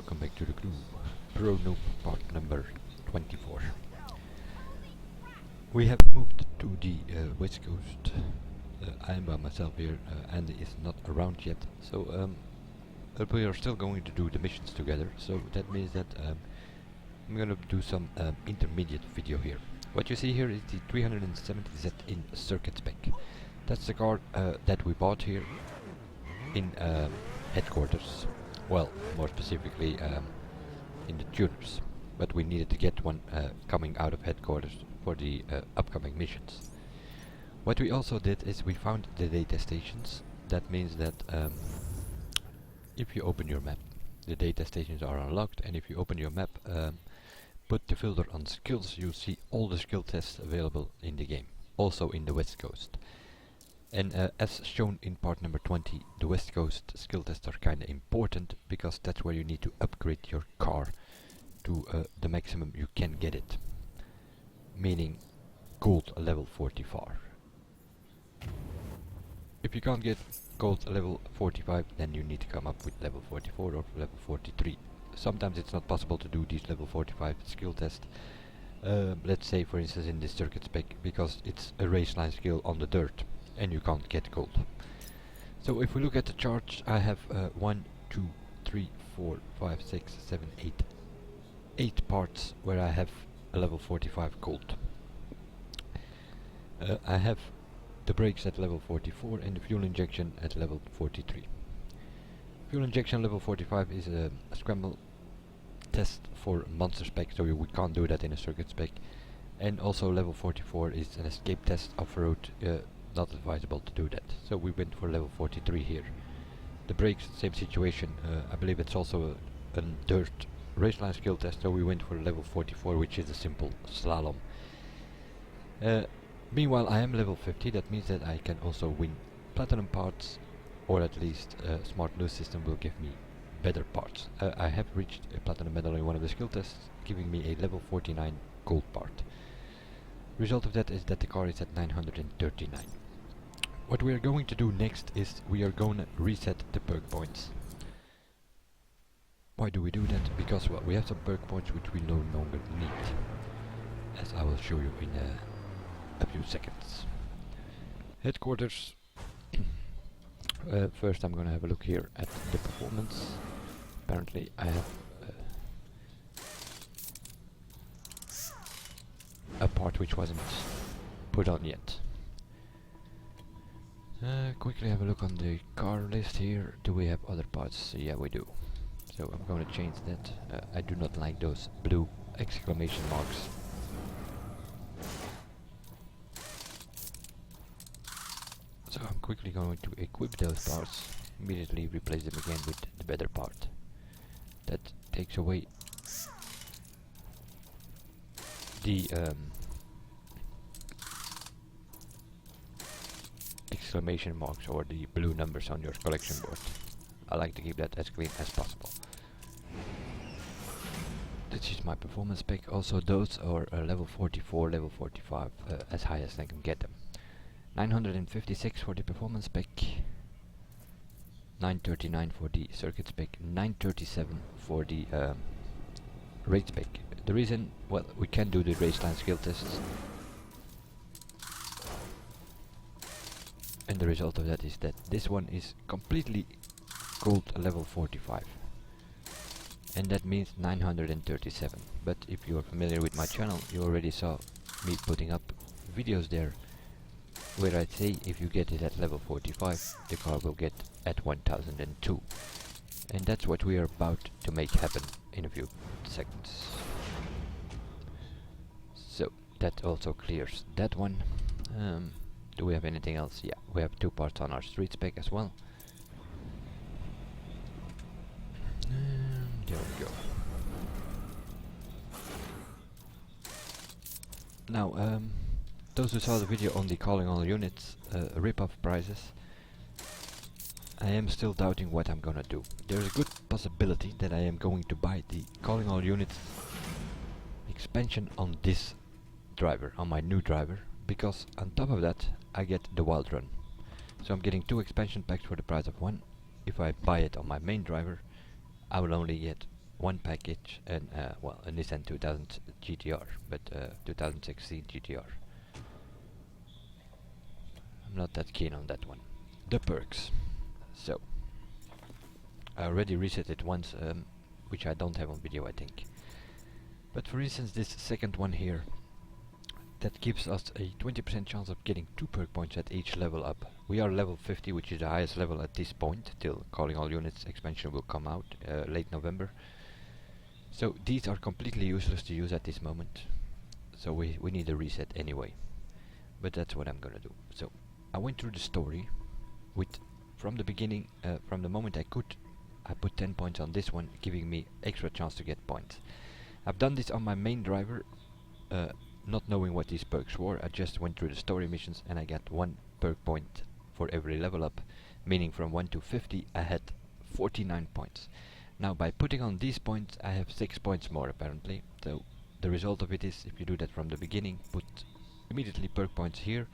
welcome back to the crew. Pro Noob part number 24. We have moved to the Westcoast. I am by myself here, Andy is not around yet, so but we are still going to do the missions together, so that means that I'm gonna do some intermediate video here. What you see here is the 370Z in circuit spec. That's the car that we bought here in headquarters. Well, more specifically in the tuners, but we needed to get one coming out of headquarters for the upcoming missions. What we also did is we found the data stations. That means that if you open your map, the data stations are unlocked, and if you open your map, put the filter on skills, you'll see all the skill tests available in the game, also in the West Coast. And as shown in part number 20, the West Coast skill tests are kinda important, because that's where you need to upgrade your car to the maximum you can get it. Meaning gold level 44. If you can't get gold level 45, then you need to come up with level 44 or level 43. Sometimes it's not possible to do these level 45 skill tests. Let's say for instance in this circuit spec, because it's a race line skill on the dirt and you can't get gold. So if we look at the charts, I have 1, 2, 3, 4, 5, 6, 7, 8 parts where I have a level 45 gold. I have the brakes at level 44 and the fuel injection at level 43. Fuel injection level 45 is a scramble test for monster spec, so we can't do that in a circuit spec. And also level 44 is an escape test off-road, not advisable to do that. So we went for level 43 here. The brakes, same situation. I believe it's also a dirt raceline skill test, so we went for level 44, which is a simple slalom. Meanwhile, I am level 50. That means that I can also win platinum parts, or at least smart loose system will give me better parts. I have reached a platinum medal in one of the skill tests, giving me a level 49 gold part. Result of that is that the car is at 939. What we are going to do next is we are going to reset the perk points. Why do we do that? Because well, we have some perk points which we no longer need, as I will show you in a few seconds. Headquarters. First I'm going to have a look here at the performance. Apparently I have a part which wasn't put on yet. Quickly have a look on the car list here. Do we have other parts? Yeah, we do. So I'm going to change that. I do not like those blue exclamation marks. So I'm quickly going to equip those parts, immediately replace them again with the better part. That takes away the exclamation marks or the blue numbers on your collection board. I like to keep that as clean as possible. This is my performance spec. Also those are level 44, level 45, as high as I can get them. 956 for the performance spec, 939 for the circuit spec, 937 for the race spec. The reason, well, we can do the raceline skill tests, and the result of that is that this one is completely gold level 45, and that means 937. But if you are familiar with my channel, you already saw me putting up videos there where I say if you get it at level 45, the car will get at 1002. And that's what we are about to make happen in a few seconds. So that also clears that one. Do we have anything else? Yeah, we have 2 parts on our street spec as well. There we go. Now, those who saw the video on the calling all units rip-off prices, I am still doubting what I'm gonna do. There's a good possibility that I am going to buy the calling all units expansion on this driver, on my new driver, because on top of that I get the wild run. So I'm getting 2 expansion packs for the price of 1. If I buy it on my main driver, I will only get one package and well, a Nissan 2000 GTR, but 2016 GTR. I'm not that keen on that one. The perks. So I already reset it once, which I don't have on video, I think. But for instance, this second one here, that gives us a 20% chance of getting 2 perk points at each level up. We are level 50, which is the highest level at this point, till Calling All Units expansion will come out late November. So these are completely useless to use at this moment. So we need a reset anyway. But that's what I'm gonna do. So I went through the story with, from the beginning, from the moment I could, I put 10 points on this one, giving me extra chance to get points. I've done this on my main driver, not knowing what these perks were. I just went through the story missions and I got 1 perk point for every level up, meaning from 1 to 50 I had 49 points. Now by putting on these points I have 6 points more apparently. So the result of it is, if you do that from the beginning, put immediately perk points here,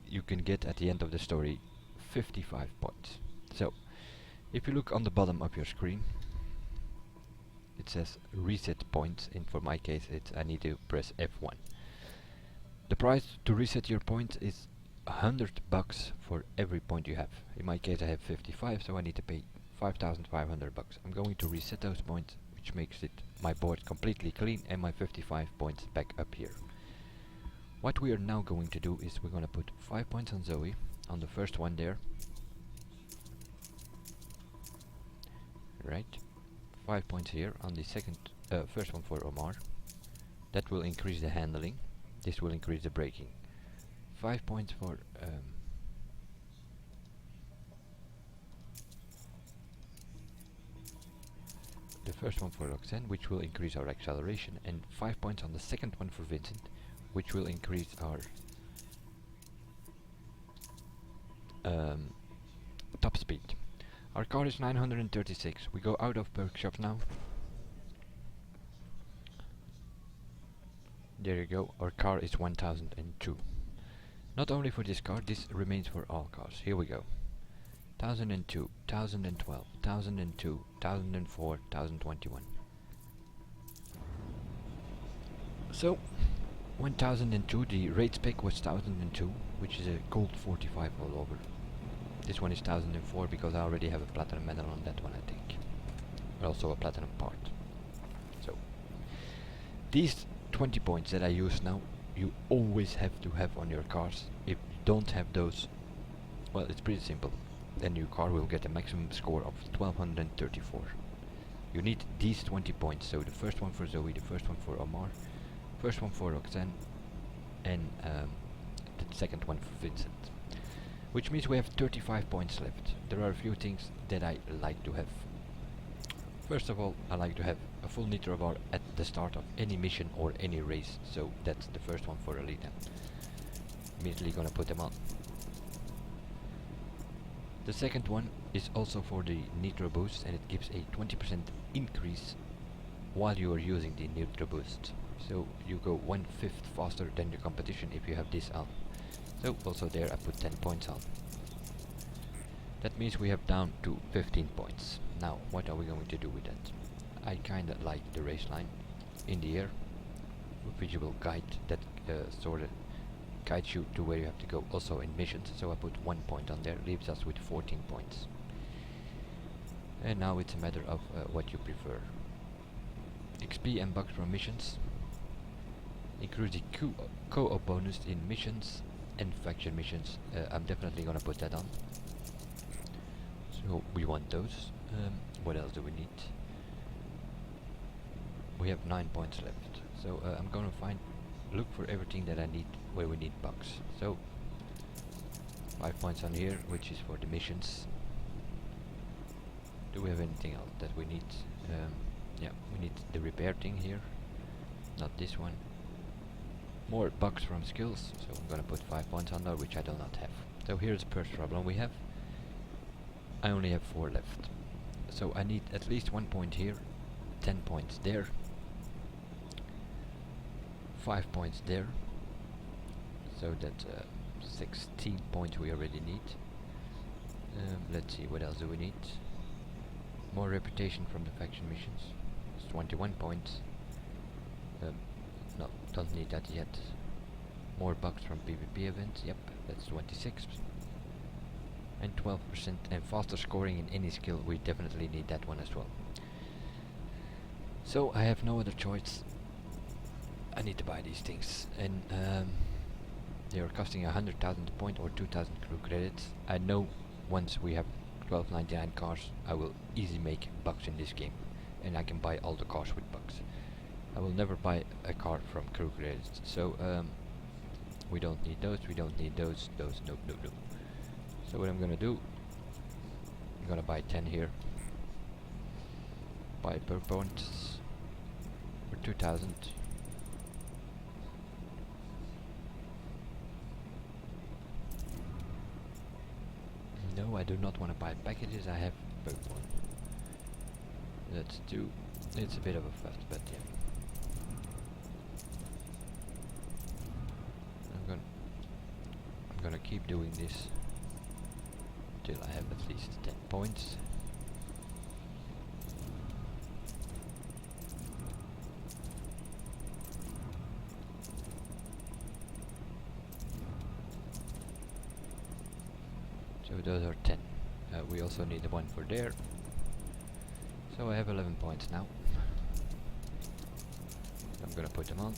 you can get at the end of the story 55 points. So if you look on the bottom of your screen, it says reset points, and for my case I need to press F1. The price to reset your points is $100 for every point you have. In my case I have 55, so I need to pay 5,500 bucks. I'm going to reset those points, which makes it my board completely clean and my 55 points back up here. What we are now going to do is we're going to put 5 points on Zoe, on the first one there. Right. 5 points here on the first one for Omar. That will increase the handling. This will increase the braking. 5 points for the first one for Roxanne, which will increase our acceleration, and 5 points on the second one for Vincent, which will increase our top speed. Our car is 936. We go out of perk shop now. There you go. Our car is 1002. Not only for this car, this remains for all cars. Here we go. 1002, 1012, 1002, 1004, 1021. So 1002, the raid spec was 1002, which is a gold 45 all over. This one is 1004 because I already have a platinum medal on that one, I think. But also a platinum part. So these 20 points that I use now, you always have to have on your cars. If you don't have those, well, it's pretty simple. Then your car will get a maximum score of 1234. You need these 20 points. So the first one for Zoe, the first one for Omar, first one for Roxanne, and the second one for Vincent. Which means we have 35 points left. There are a few things that I like to have. First of all, I like to have a full nitro bar at the start of any mission or any race. So that's the first one for Alita. Immediately gonna put them on. The second one is also for the nitro boost, and it gives a 20% increase while you are using the nitro boost. So you go 1/5 faster than your competition if you have this on. So also there I put 10 points on. That means we have down to 15 points. Now what are we going to do with that? I kinda like the race line in the air. A visual guide that sorta guides you to where you have to go, also in missions. So I put 1 point on there, leaves us with 14 points. And now it's a matter of what you prefer. XP and bucks from missions. Includes the co-op bonus in missions and faction missions. I'm definitely gonna put that on. So we want those. What else do we need? We have 9 points left. So I'm gonna look for everything that I need where we need bucks. So 5 points on here, which is for the missions. Do we have anything else that we need? Yeah, we need the repair thing here. Not this one. More bucks from skills, so I'm gonna put 5 points on there, which I do not have. So here's the first problem we have. I only have 4 left. So I need at least 1 point here, 10 points there, 5 points there. So that's 16 points we already need. Let's see, what else do we need? More reputation from the faction missions. It's 21 points. No, don't need that yet. More bucks from PvP events. Yep, that's 26. And 12%. And faster scoring in any skill. We definitely need that one as well. So I have no other choice. I need to buy these things. And they are costing 100,000 point or 2,000 crew credits. I know once we have 1299 cars, I will easily make bucks in this game. And I can buy all the cars with bucks. I will never buy a car from crew credits. So we don't need those, we don't need those, nope. So what I'm gonna do, I'm gonna buy 10 here. Buy perk points for 2,000. No, I do not want to buy packages, I have perk points. Let's do, it's a bit of a fuss, but yeah. I'm gonna keep doing this till I have at least 10 points. So those are 10. We also need the one for there. So I have 11 points now. I'm gonna put them on.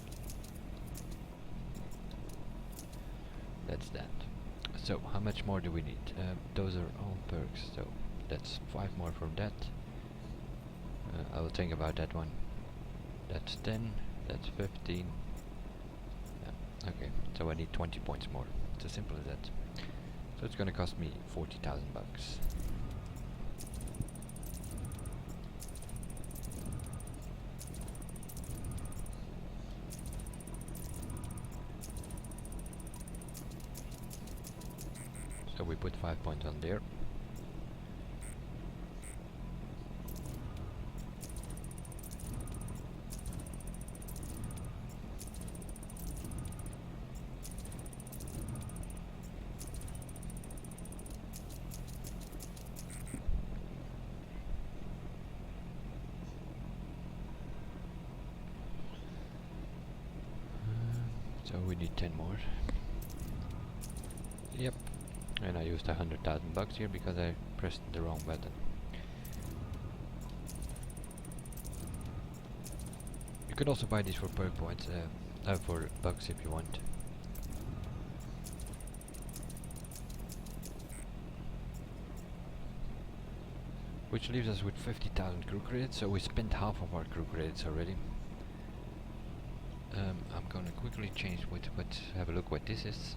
That's that. So how much more do we need? Those are all perks, so that's 5 more from that. I will think about that one. That's 10, that's 15. Yeah, okay, so I need 20 points more. It's as simple as that. So it's gonna cost me 40,000 bucks. So we put 5 points on there. So we need 10 more. Yep. And I used 100,000 bucks here because I pressed the wrong button. You could also buy these for perk points, for bucks if you want. Which leaves us with 50,000 crew credits, so we spent half of our crew credits already. I'm gonna quickly change have a look what this is.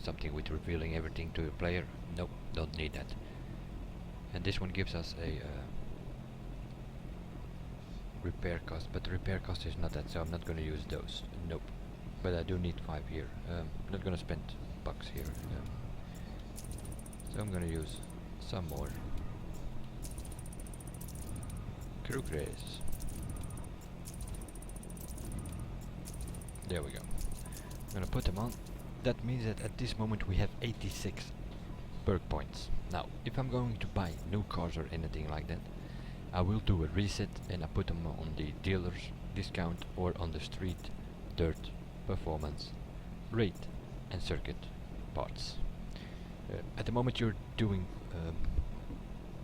Something with revealing everything to the player. Nope, don't need that. And this one gives us a repair cost, but the repair cost is not that, so I'm not gonna use those. Nope. But I do need 5 here. I'm not gonna spend bucks here. So I'm gonna use some more crew credits. There we go. I'm gonna put them on. That means that at this moment we have 86 perk points. Now, if I'm going to buy new cars or anything like that, I will do a reset and I put them on the dealer's discount or on the street, dirt, performance, rate and circuit parts. At the moment you're doing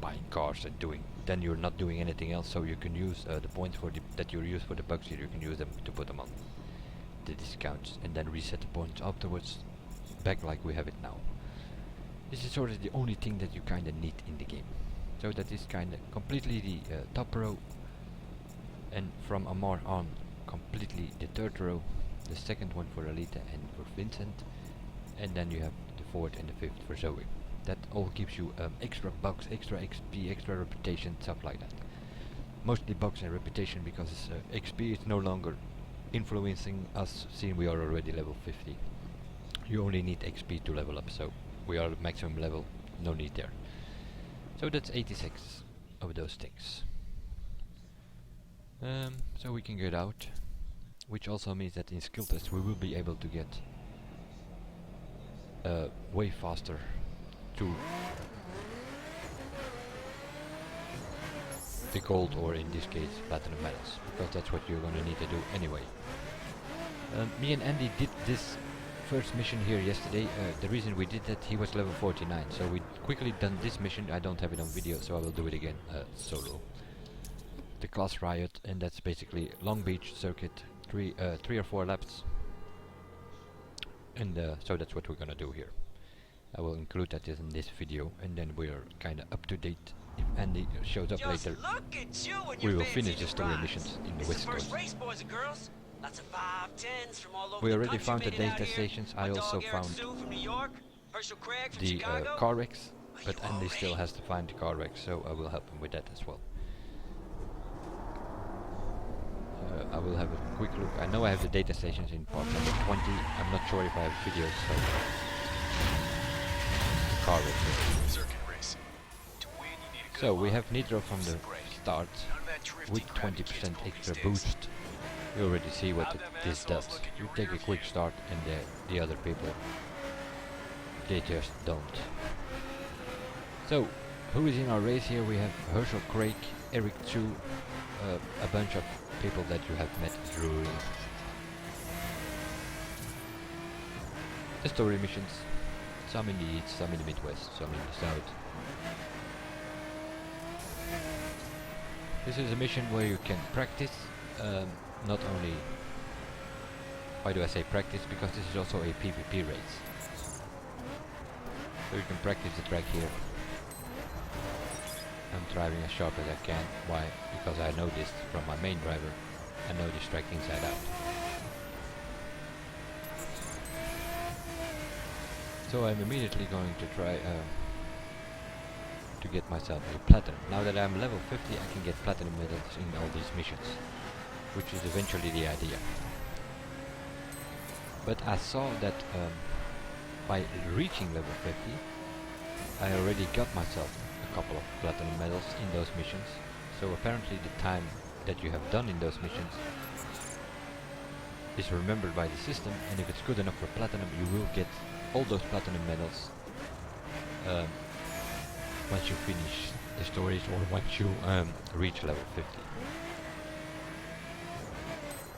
buying cars and then you're not doing anything else, so you can use the points that you use for the bucks here, you can use them to put them on the discounts and then reset the points afterwards back like we have it now. This is sort of the only thing that you kinda need in the game. So that is kinda completely the top row, and from Amar on completely the third row, the second one for Alita and for Vincent, and then you have the fourth and the fifth for Zoe. That all gives you extra bucks, extra XP, extra reputation, stuff like that. Mostly bucks and reputation because XP is no longer influencing us, seeing we are already level 50. You only need XP to level up, so we are at maximum level, no need there. So that's 86 of those things. So we can get out, which also means that in skill tests we will be able to get way faster to the gold, or in this case platinum medals, because that's what you're gonna need to do anyway. Me and Andy did this first mission here yesterday. The reason we did that, he was level 49, so we quickly done this mission. I don't have it on video, so I will do it again solo. The class riot, and that's basically Long Beach circuit, 3 or 4 laps, and so that's what we're gonna do here. I will include that in this video, and then we're kinda up to date. If Andy shows up later, we will finish the story missions in the Westcoast. We already found the data stations. I also found the car wrecks, but Andy still has to find the car wrecks, so I will help him with that as well. I will have a quick look. I know I have the data stations in part number 20. I'm not sure if I have videos, so car wrecks. So we have Nitro from the start with 20% extra boost. You already see what this does. You take a quick start, and the other people, they just don't. So, who is in our race here? We have Herschel Craig, Eric Chu, a bunch of people that you have met through the story missions. Some in the east, some in the midwest, some in the south. This is a mission where you can practice. Not only, why do I say practice? Because this is also a PvP race. So you can practice the track here. I'm driving as sharp as I can. Why? Because I know this from my main driver. I know this track inside out. So I'm immediately going to try to get myself a platinum. Now that I'm level 50, I can get platinum medals in all these missions, which is eventually the idea. But I saw that by reaching level 50, I already got myself a couple of platinum medals in those missions. So apparently the time that you have done in those missions is remembered by the system, and if it's good enough for platinum, you will get all those platinum medals once you finish the stories, or once you reach level 50.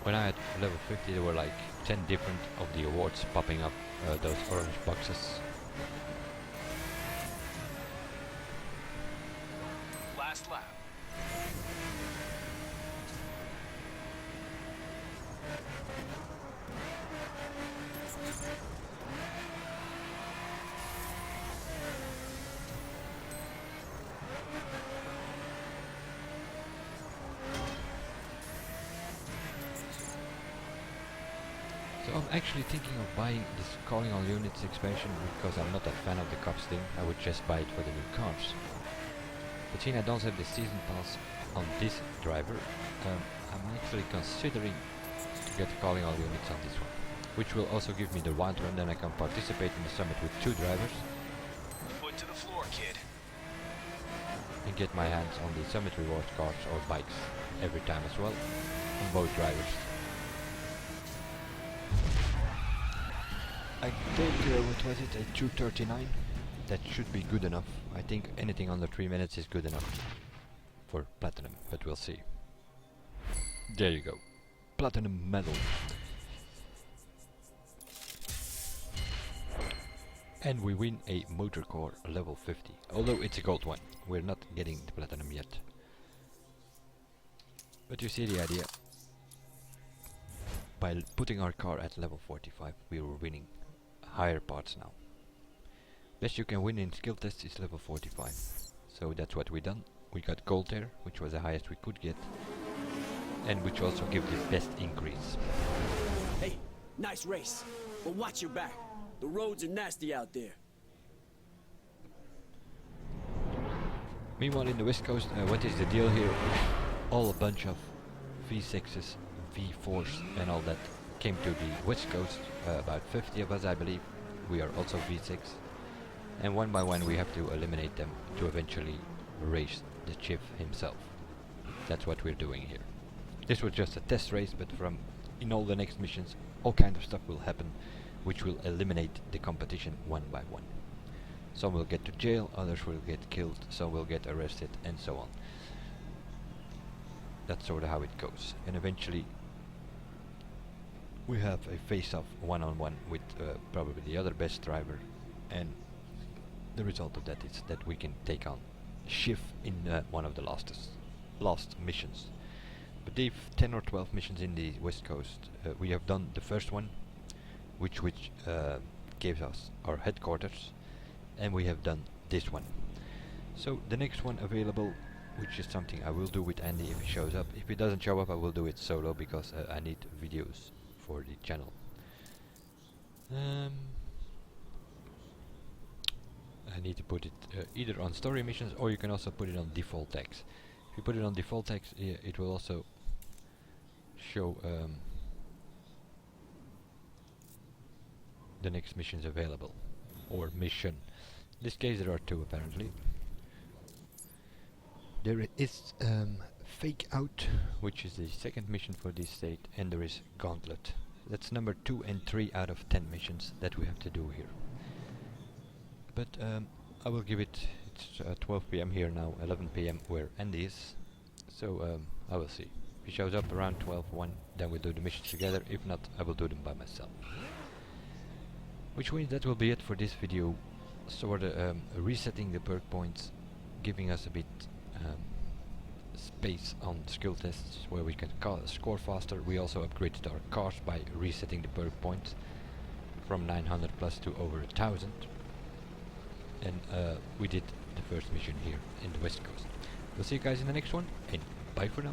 When I had level 50, there were like 10 different of the awards popping up, those orange boxes. Last lap. So I'm actually thinking of buying this calling all units expansion, because I'm not a fan of the cops thing. I would just buy it for the new cars. But seeing I don't have the season pass on this driver, I'm actually considering to get the calling all units on this one, which will also give me the wild run. Then I can participate in the summit with 2 drivers. Foot to the floor, kid. And get my hands on the summit reward cars or bikes every time as well, on both drivers. I think, what was it, a 2:39? That should be good enough. I think anything under 3 minutes is good enough for platinum, but we'll see. There you go. Platinum medal. And we win a motor core level 50. Although it's a gold one. We're not getting the platinum yet. But you see the idea. By putting our car at level 45, we were winning higher parts now. Best you can win in skill tests is level 45. So that's what we done. We got gold there, which was the highest we could get, and which also gives the best increase. Hey, nice race, but watch your back. The roads are nasty out there. Meanwhile in the West Coast, what is the deal here? All a bunch of V6s, V4s and all that came to the West Coast, about 50 of us I believe. We are also V6, and one by one we have to eliminate them to eventually race the Chief himself. That's what we're doing here. This was just a test race, but from in all the next missions all kind of stuff will happen which will eliminate the competition one by one. Some will get to jail, others will get killed, some will get arrested, and so on. that's sort of how it goes. And eventually we have a face-off one-on-one with probably the other best driver, and the result of that is that we can take on Schiff in one of the last missions. But they've 10 or 12 missions in the West Coast. We have done the first one, which gave us our headquarters, and we have done this one. So the next one available, which is something I will do with Andy if he shows up. If he doesn't show up, I will do it solo because I need videos for the channel. I need to put it either on story missions, or you can also put it on default tags. If you put it on default tags, it will also show the next missions available, or mission. In this case there are two apparently. There is Fake Out, which is the second mission for this state, and there is Gauntlet. That's number 2 and 3 out of 10 missions that we have to do here. But I will give it, it's 12 PM here now, 11 PM where Andy is. So I will see. If he shows up around 12:01, then we'll do the missions together. If not, I will do them by myself. Which means that will be it for this video. Sort of resetting the perk points, giving us a bit space on skill tests where we can score faster. We also upgraded our cars by resetting the perk points from 900 plus to over 1000. And we did the first mission here in the West Coast. We'll see you guys in the next one, and bye for now.